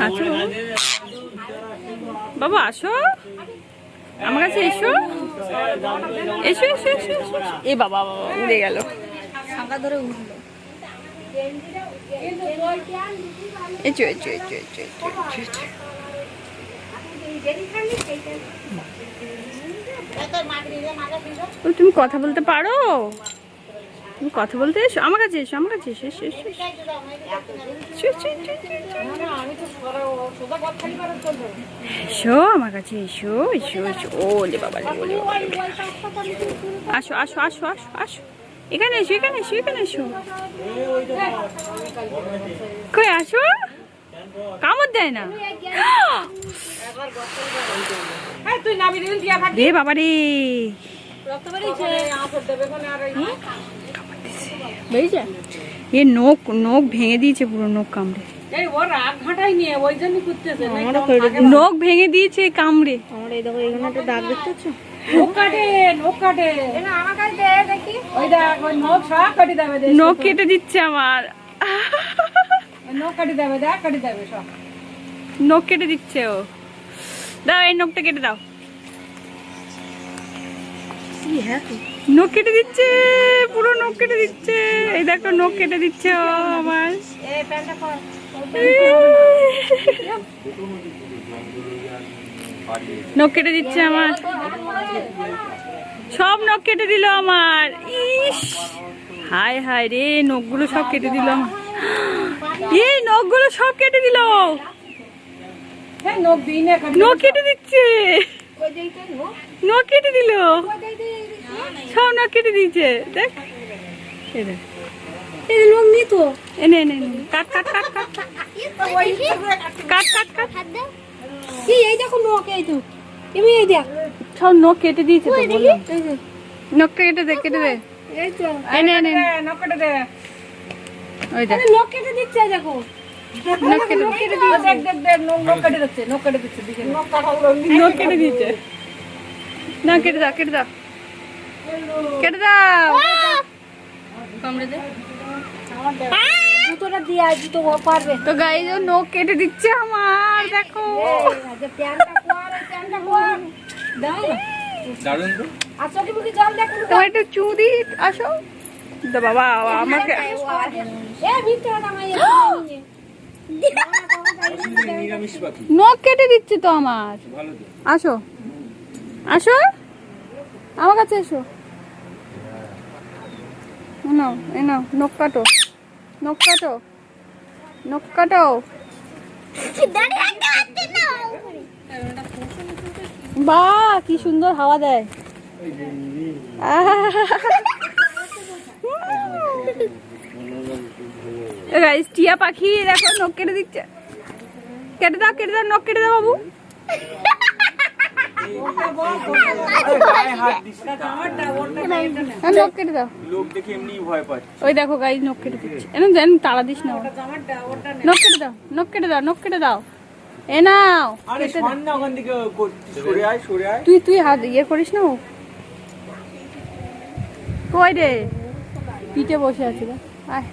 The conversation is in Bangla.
আছো বাবা, আসো আমার কাছে, এসো এসো এসো এসো এসো। এ বাবা বাবা উড়ে গেল, শাঁখা ধরে উঠলো। এসো এসো এসো এসো এসো। তুমি কথা বলতে পারো? তুমি কথা বলতে এসো আমার কাছে, এসো আমার কাছে, এসো এসো এসো এসো আমার কাছে, এসো এসো এসো। ওলে বাবা, ওলে বাবা, আসো আসো আসো আসো আসো, এখানে এসো এখানে এসো এখানে এসো। কই আসো, কামড় দেয় না রে বাবা রে। এ নখ নখ ভেঙে দিয়েছে, পুরো নখ কামড়ে, নখ ভেঙে দিয়েছে কামড়ে। আমার এই দেখো এখানে একটা দাগ দেখতে পাচ্ছ? নখ কেটে দিচ্ছে আমার, নখ কেটে দিচ্ছে ও। দাও এই নখটা কেটে দাও। নখ কেটে দিচ্ছে, পুরো নখ কেটে দিচ্ছে। এই দেখো নখ কেটে দিচ্ছে ও আমার। নখ কেটে দিচ্ছে আমার, সব নখ কেটে দিল আমার। ইস হায় হায় রে, নখগুলো সব কেটে দিল আমার। এই নখগুলো সব কেটে দিল, নখ কেটে দিচ্ছে, নখ কেটে দিল, সব নখ কেটে দিয়েছে। দেখ লোক নি তো, এনে এনে কাট কাট কাট কাট কাট কাট কাট কাট। এই দেখো নখ, এই তো তুমি এই দেখ, সব নখ কেটে দিয়েছে তো বললাম। নখটা কেটে দে, কেটে দে, এই তো এনে এনে নখ কেটে দে। ওই দেখ নখ কেটে দিচ্ছে, দেখো নখ কেটে দিচ্ছে, নখ কেটে দিয়েছে। না কেটে দাও, কেটে দাও, কেটে দাও, কামড়ে দে। জুতোটা দিয়ে আজ তো পারবে তো গাইস ও নখ কেটে দিচ্ছে আমার, দেখো। তোমার একটু চুদি, আসো তো বাবা আমাকে। নখ কেটে দিচ্ছে তো আমার, আসো আসো আমার কাছে এসো। নাও এই নাও, নখ কাটো, নখ কাটো, নখ কাটো। বাহ কি সুন্দর হাওয়া দেয়। গাইস টিয়া পাখি দেখো নখ কেটে দিচ্ছে। কেটে দাও, কেটে দাও, নখ কেটে দাও বাবু। নখ কেটে দাও, ওই দেখো গাইস নখ কেটে দিচ্ছে। এনে জান তাড়া দিস না, নখ কেটে দাও, নখ কেটে দাও, নখ কেটে দাও। এ নাও তুই তুই হাত ইয়ে করিস না। কই রে, পিঠে বসে আছে রে, আয়।